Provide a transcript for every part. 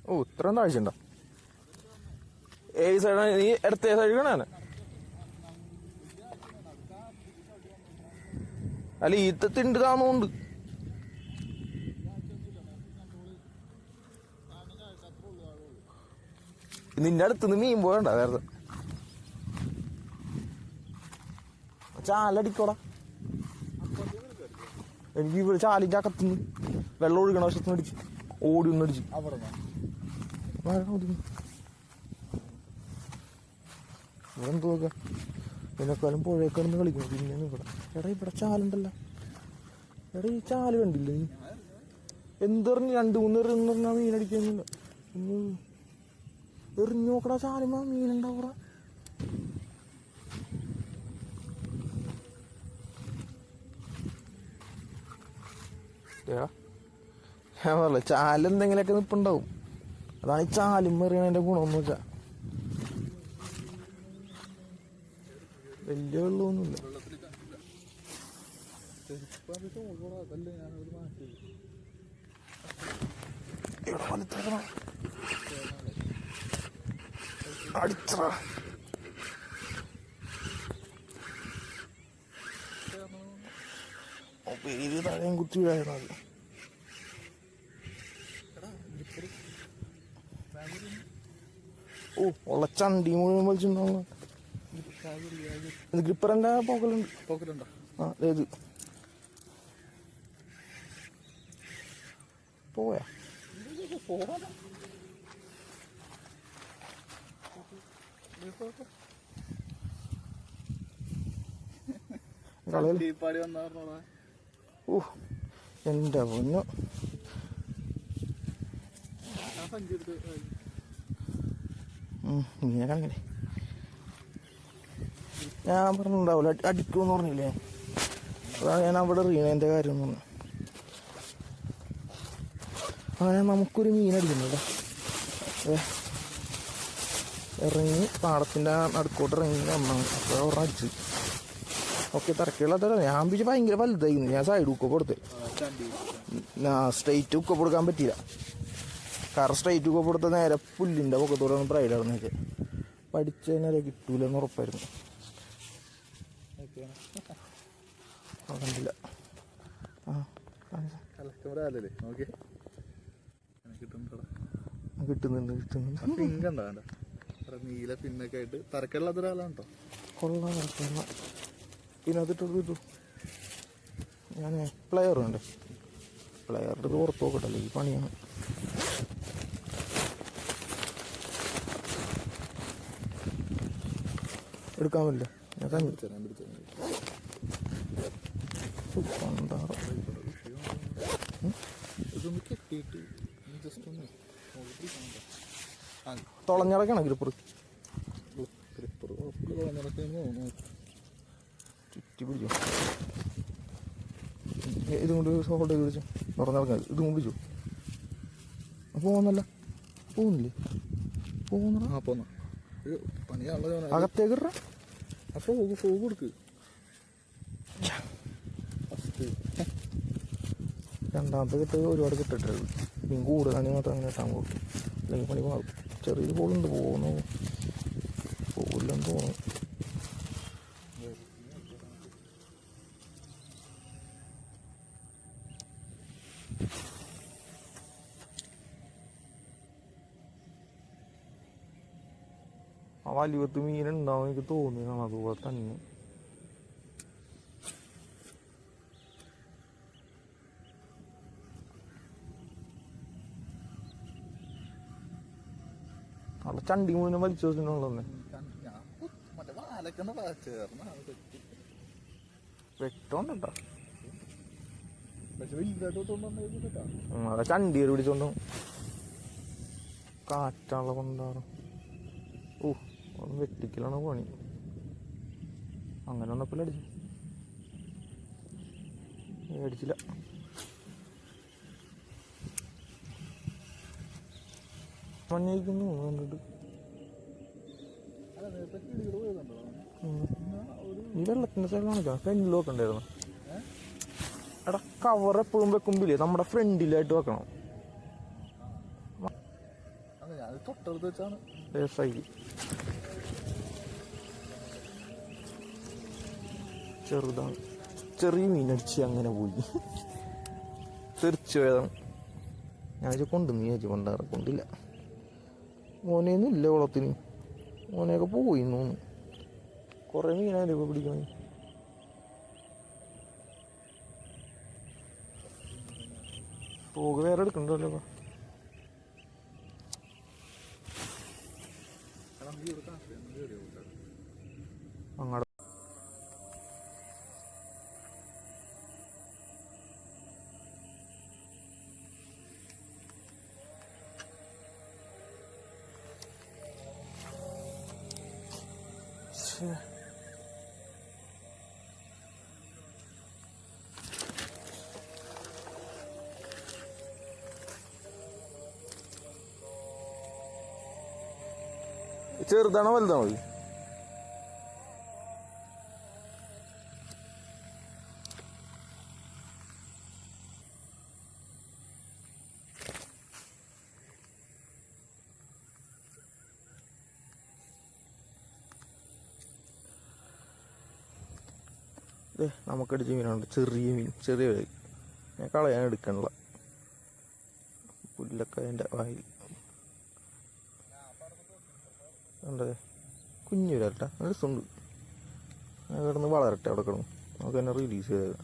ഓ ഇത്രയും താഴ്ച ഉണ്ടോ? ഏത് സൈഡാണ് നീ ഇടത്തെ സൈഡ് കാണാന്? അല്ല ഈ തിണ്ട് താന്നുണ്ട്. നിന്റെ അടുത്തുനിന്ന് മീൻ പോയണ്ട നേരത്തെ. ചാലടിക്കോടാ. എനിക്ക് ഇവിടെ ചാലിൻ്റെ അകത്തുനിന്ന് വെള്ളം ഒഴുകണ വശത്തുനിന്ന് അടിച്ച് ഓടി ഒന്നടിച്ച് ഇവിടെ എന്ത് നോക്കുക. ഇതിനെക്കാളും പുഴയൊക്കെ കളിക്കണം. പിന്നെ ഇവിടെ എടാ ഇവിടെ ചാലുണ്ടല്ലോ. എടാ ഈ ചാല് കണ്ടില്ല നീ? എന്തെറിഞ്ഞ് 2-3 എറിഞ്ഞാ മീനടിക്കുന്നില്ല. എറിഞ്ഞു നോക്കടാ ചാലുമ്പോ മീനുണ്ടാവൂടാ. ഞാൻ പറഞ്ഞ ചാലെന്തെങ്കിലൊക്കെ നിപ്പുണ്ടാവും. അതാണ് ഈ ചാലും എറിയണതിന്റെ ഗുണമെന്ന് വെച്ചാ. വലിയ വെള്ളമൊന്നുമില്ല. അടിച്ചറ പേര് താഴെയും കുത്തി വീഴായിരുന്നത്. ഓ ഉള്ള ചണ്ടി മുഴുവൻ വലിച്ചിട്ടുണ്ടാവുന്നു. ഗ്രിപ്പറിന്റെ പോക്കലുണ്ടോ? ആ ഏത് പോയാ ഓ എന്റെ പൊന്നു. ഇങ്ങനെ കാണിക്കണേ. ഞാൻ പറഞ്ഞിട്ടുണ്ടാവില്ല അടിക്കുമെന്ന് പറഞ്ഞില്ലേ? അതാണ് ഞാൻ അവിടെ എറിയണതിൻ്റെ കാര്യം പറഞ്ഞു. അങ്ങനെ നമുക്കൊരു മീൻ അടിക്കുന്നുണ്ട്. ഇറങ്ങി പാടത്തിൻ്റെ നടുക്കോട്ട് ഇറങ്ങി വന്നാണ്. അപ്പോൾ അവിടെ അടിച്ച് ഓക്കെ തിരക്കുള്ള തരാം. ഞാൻ പിടിച്ച് ഭയങ്കര വലുതായിരുന്നു. ഞാൻ സൈഡ് ഹുക്കൊക്കെ കൊടുത്ത്. സ്ട്രെയിറ്റ് ഹുക്കൊക്കെ കൊടുക്കാൻ പറ്റിയില്ല. കാരണം സ്ട്രെയിറ്റ് ഹുക്കൊക്കെ കൊടുത്ത നേരെ പുല്ലിൻ്റെ പൊക്കത്തോടാണ് ബ്രൈഡ് ഇറങ്ങിയത്. പഠിച്ചതിനേരെ കിട്ടൂലെന്ന് ഉറപ്പായിരുന്നു. കണ്ടില്ല. കിട്ടുന്നുണ്ട്. നീല പിന്നൊക്കെ ആയിട്ട് തരക്കുള്ളതൊരാളാണ് കൊള്ളാം. പിന്നെ അതിട്ട് കിട്ടു. ഞാൻ പ്ലെയറുണ്ട്. പ്ലെയറുടെ പുറത്ത് നോക്കട്ടല്ലേ, ഈ പണിയാണ്. എടുക്കാൻ പറ്റില്ല. ഞാൻ തുളഞ്ഞടക്കാണ് ഗ്രിപ്പർ ചുറ്റി പിടിച്ചു. ഇതും കൊണ്ട് ഹോൾഡ് ചെയ്ത് പിടിച്ചു തുറന്നിറങ്ങാൻ. ഇതും കൊണ്ട് പിടിച്ചു. പോകുന്നല്ല പോകുന്നില്ലേ? പോകുന്ന അകത്തേക്ക് ഫോഗ് കൊടുക്ക്. രണ്ടാമത്തെ കിട്ട് ഒരുപാട് കിട്ടിട്ടത്. മീൻ കൂടുതലാണെങ്കിൽ മാത്രം അങ്ങനെ ഇട്ടാൻ പോകും. അല്ലെങ്കിൽ പണി മാറും. ചെറിയൊരു ബോളുണ്ട്. പോകില്ലെന്ന് തോന്നുന്നു. ആ വലിയത്ത് മീനുണ്ടാവും എനിക്ക് തോന്നുന്നു. അതുപോലെ തന്നെ അവിടെ ചണ്ടി മുഴുവൻ വലിച്ചു വെച്ചിട്ടുള്ളതന്നെ. വെട്ടോണ്ടോ? അതെ ചണ്ടി കയറി പിടിച്ചോണ്ടോ. കാറ്റുള്ള കൊണ്ടാണ്. ഓ ഒന്ന് വെട്ടിക്കലാണ് പണി. അങ്ങനെ വന്നപ്പോൾ അടിച്ചില്ല. മഞ്ഞിരിക്കുന്നു കണ്ടിട്ട്. ഈ വെള്ളത്തിന്റെ സൈഡിൽ കാണിക്കാം. ഫ്രണ്ടിലൊക്കെ ഉണ്ടായിരുന്നു. എടാ കവർ എപ്പോഴും വെക്കുമ്പില്ലേ നമ്മുടെ ഫ്രണ്ടിലായിട്ട് വെക്കണം. അതെ ഞാൻ തൊട്ടടുത്ത് വെച്ചാണ്. ഫ്രൈ ചെറുതാണ്, ചെറിയ മീനടിച്ച് അങ്ങനെ പോയി തെറിച്ചു പോയതാണ്. ഞാൻ കൊണ്ടുവന്ന് ചേച്ചി കൊണ്ടാറ് കൊണ്ടില്ല. മോനെയൊന്നും ഇല്ല കുളത്തിന്, മോനെയൊക്കെ പോയി തോന്നുന്നു. കുറേ മീനായാലും ഇപ്പോൾ പിടിക്കണേ. പോക വേറെ എടുക്കണ്ടല്ലോ. അങ്ങോട്ട് ചെറുതാണോ വലുതാണോ? നമുക്കടിച്ച മീനുണ്ട്, ചെറിയ മീൻ, ചെറിയ വഴി. ഞാൻ കളയാൻ എടുക്കണില്ല, പുല്ലൊക്കെ അതിൻ്റെ വായിൽ ഉണ്ട്. കുഞ്ഞു വരട്ടെ, രസമുണ്ട്. കിടന്ന് വളരട്ടെ, അവിടെ കിടന്നു നമുക്ക് തന്നെ റിലീസ് ചെയ്തത്.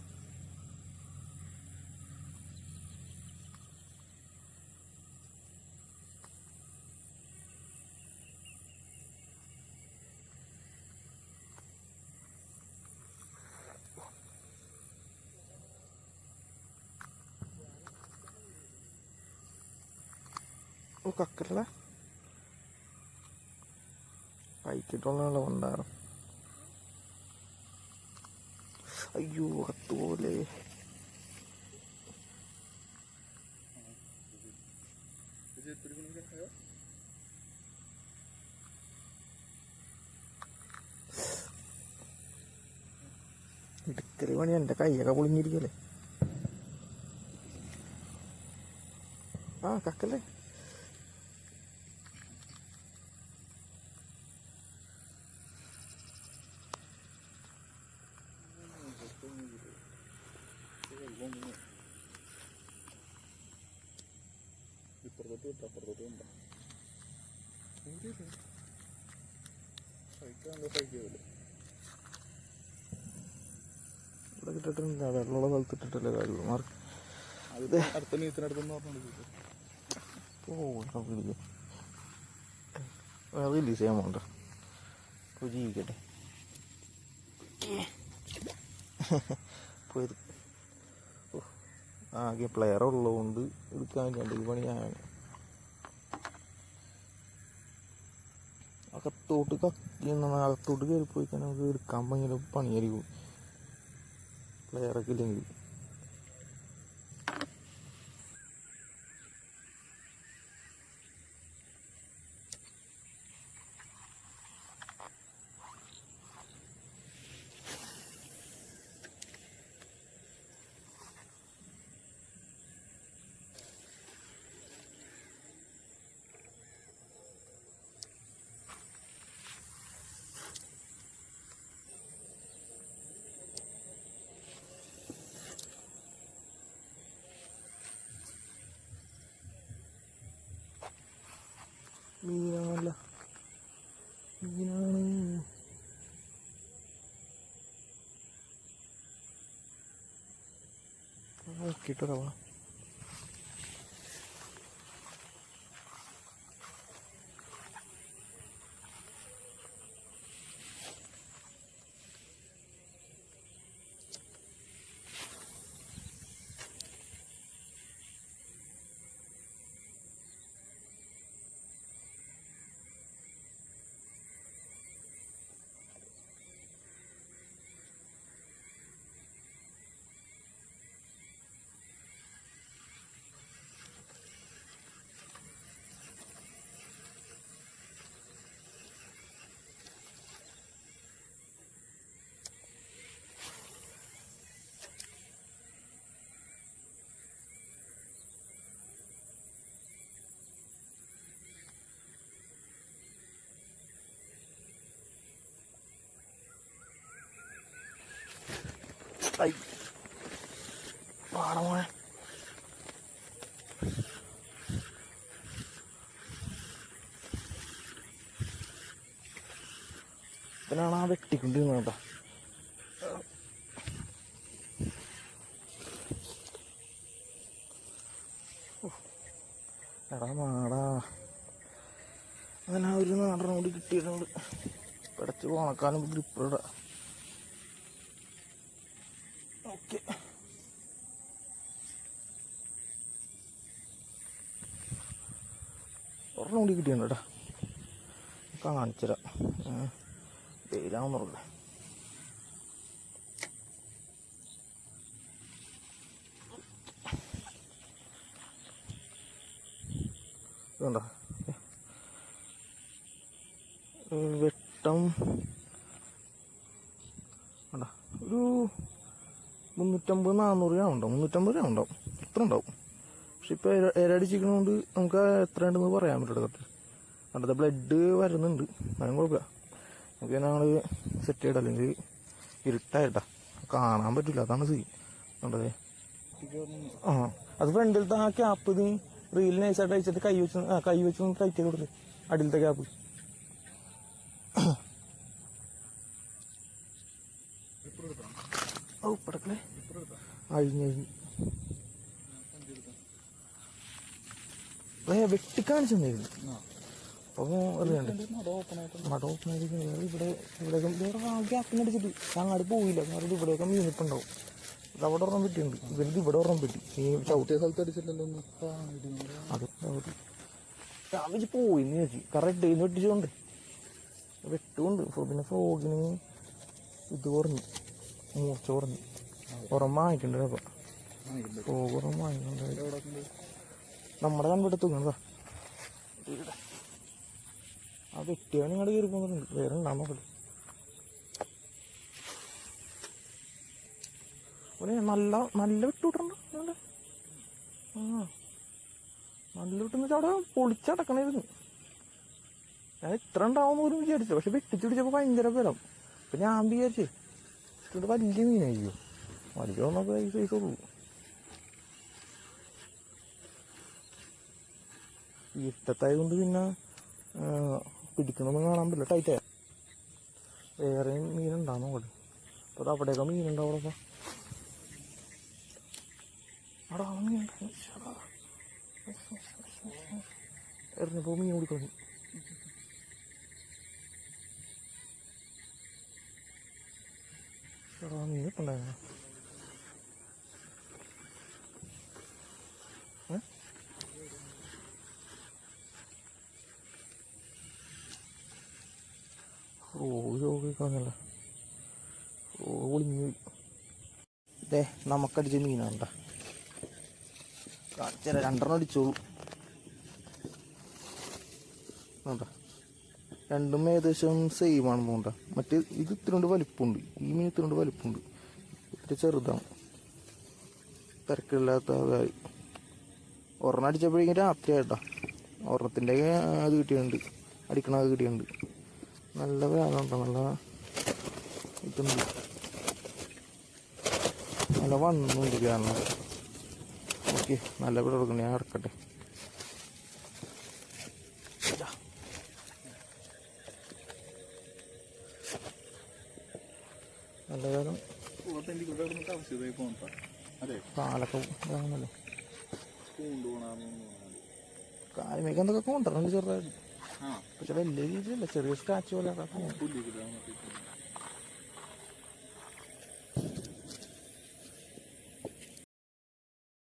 ഓ കക്കല്ല കഴിച്ചിട്ടുള്ള കൊണ്ടാറ്. അയ്യോ കത്തുപോലെ. എടുക്കല് പണി, എൻ്റെ കൈയൊക്കെ പൊളിഞ്ഞിരിക്കല്ലേ. ആ കക്കല്ലേ. ഇപ്പുറത്തോട്ട് വിട്ടു, അപ്പുറത്തോട്ട് വേണ്ട. സഹിക്കാമല്ലോ. ഇവിടെ കിട്ടിട്ടുണ്ട്, വെള്ളമുള്ള സ്ഥലത്ത് ഇട്ടിട്ടല്ലേ കാര്യമുള്ളൂ. മാർക്ക് അത് അടുത്ത മീത്തിനടുത്തെന്ന് പറഞ്ഞോണ്ട് റിലീസ് ചെയ്യാൻ പോകണ്ട, ജീവിക്കട്ടെ. പോയത് ആകെ പ്ലെയർ ഉള്ളതുകൊണ്ട് എടുക്കാൻ വേണ്ടി ഈ പണിയാണ്. അകത്തോട്ട് അകത്തോട്ട് കയറി പോയി കഴിഞ്ഞാൽ നമുക്ക് എടുക്കാൻ ഭയങ്കര പണിയായിരിക്കും, പ്ലെയറൊക്കെ ഇല്ലെങ്കിൽ. മീനാണല്ല, മീനാണ്. നോക്കിയിട്ടൊരവാ. ഐ പാടമോനെ ഇതിനാണ് ആ വെട്ടിക്കൊണ്ടിരുന്നത് കേട്ടോ. എടാ മാടാ അങ്ങനെ ആ ഒരു നാടനും കൂടി കിട്ടിയിട്ടുണ്ട്. പിടച്ച് ഉണക്കാനും ഗ്രിപ്പറിടാം. ഓക്കെ ഒരെണ്ണം കൂടി കിട്ടിയുണ്ട് കേട്ടോ. കാണിച്ചുതരാം. വെയിലാവുന്നുള്ളൂ. ഇതുണ്ടോ വെട്ടം വേണ്ട, ഒരു 350-400 രൂപ ഉണ്ടാവും. 350 രൂപ ഉണ്ടാവും, എത്ര ഉണ്ടാവും. പക്ഷെ ഇപ്പോൾ ഇരടിച്ചിരിക്കണോണ്ട് നമുക്ക് എത്ര ഉണ്ടെന്ന് പറയാൻ പറ്റില്ല. കറക്റ്റ് കണ്ടത് ബ്ലഡ് വരുന്നുണ്ട്, അതിനും കുഴപ്പമില്ല. നമുക്ക് ഞങ്ങൾ സെറ്റ് ചെയ്യണം, അല്ലെങ്കിൽ ഇരുട്ടായിട്ടാ കാണാൻ പറ്റില്ല. അതാണ് സീൻ കണ്ടതേ. ആ അത് ഫ്രണ്ടിലത്തെ ആ ക്യാപ്പ് നീ റീൽ നൈസായിട്ട് അയച്ചിട്ട് കൈ വെച്ച് ടൈറ്റ് ചെയ്ത് കൊടുത്ത് അടിയിലത്തെ ക്യാപ്പ്. ഓ പടക്കലേ അഴിഞ്ഞ് വെട്ടിക്കാണിച്ചു തന്നിരുന്നു. അപ്പോൾ അറിയണ്ടേ മട ഓപ്പണായിരിക്കും. ഇവിടെ ഗ്യാപ്പിനടിച്ചിട്ട് അങ്ങാടി പോയില്ല. കാരണം ഇവിടെയൊക്കെ മീനിപ്പുണ്ടാവും. ഇത് അവിടെ ഒരെണ്ണം പെട്ടിയുണ്ട്, ഇവരിത് ഇവിടെ ഒരെണ്ണം പെട്ടി. ഈ ചവിട്ടിയ സ്ഥലത്ത് അടിച്ചില്ലല്ലോ അത് രാവിലെ പോയി ചോദിച്ചു. കറക്റ്റ് ഇന്ന് വെട്ടിച്ചുകൊണ്ട് വെട്ടുകൊണ്ട് പിന്നെ ഫ്രോഗിന് ഇത് കുറഞ്ഞു, മൂർച്ച കുറഞ്ഞു. ഉറം വാങ്ങിക്കണ്ടേ അപ്പം ഫ്രോഗ് ഉറം വാങ്ങിക്കണ്ട. നമ്മുടെ കൺപെട്ട് തൂങ്ങണതാ. ആ വെട്ടിയവൻ ഇങ്ങോട്ട് കയറി പോകുന്നുണ്ട്. വേറെ ഉണ്ടാകും നോക്കട്ടെ. നല്ല നല്ല വിട്ടുവിട്ടുണ്ട്. നല്ല നല്ല വിട്ടെന്ന് വെച്ചാൽ അവിടെ പൊളിച്ചടക്കണായിരുന്നു. ഞാൻ ഇത്ര ഉണ്ടാവുമെന്ന് പോലും വിചാരിച്ചു. പക്ഷെ വെട്ടിച്ച് പിടിച്ചപ്പോൾ ഭയങ്കര ബലം. അപ്പം ഞാൻ വിചാരിച്ചേ ഇവിടെ വലിയ മീനായിരിക്കും. വലിയ ഒന്നൊക്കെ ഈ സൈസ് ഉള്ളൂ. ഇരുട്ടത്തായതുകൊണ്ട് പിന്നെ പിടിക്കണമെന്ന് കാണാൻ പറ്റില്ല, ടൈറ്റായ. വേറെയും മീനുണ്ടാകും നോക്കട്ടെ. അപ്പോൾ അത് അവിടെയൊക്കെ മീനുണ്ടാവും. അവിടെ അവിടെ മീനുണ്ടാകും. എറിഞ്ഞപ്പോൾ മീൻ കുടിക്കണം. മീൻ ഇപ്പം ഉണ്ടായിരുന്നു. ോഗിക്കാന്നല്ല ഒളിഞ്ഞു. ഇതേ നമുക്കടിച്ച മീനാണ്ട കാണിച്ചാൽ 2 അടിച്ചോളൂ. വേണ്ട രണ്ടും ഏകദേശം സെയിം ആണെന്ന് തോണ്ട. മറ്റേ ഇത് ഇത്തിരി വലിപ്പമുണ്ട്, ഈ മീൻ ഇത്തിരി വലിപ്പമുണ്ട്. ഇത്തിരി ചെറുതാണ്, തിരക്കില്ലാത്ത കാര്യം. ഒരെണ്ണം അടിച്ചപ്പോഴേക്കും രാത്രി ആയിട്ടാ. ഒരെണ്ണത്തിൻ്റെ അത് കിട്ടിയുണ്ട്, അടിക്കണത് കിട്ടിയുണ്ട്. നല്ല വേദമുണ്ടോ, നല്ല ഇതുണ്ട്, നല്ല വണ്ണുണ്ട് കാരണം. ഓക്കെ നല്ല ഇവിടെ കൊടുക്കണേ, ഞാൻ ഇറക്കട്ടെ. നല്ല വേദം കാലൊക്കെ ഇതാണല്ലോ. കാലുമേക്ക് എന്തൊക്കെ കൊണ്ടുവരണം ചെറുതായിട്ട്. പക്ഷെ വലിയ രീതിയിലല്ല, ചെറിയ സ്ക്രാച്ച് പോലെ.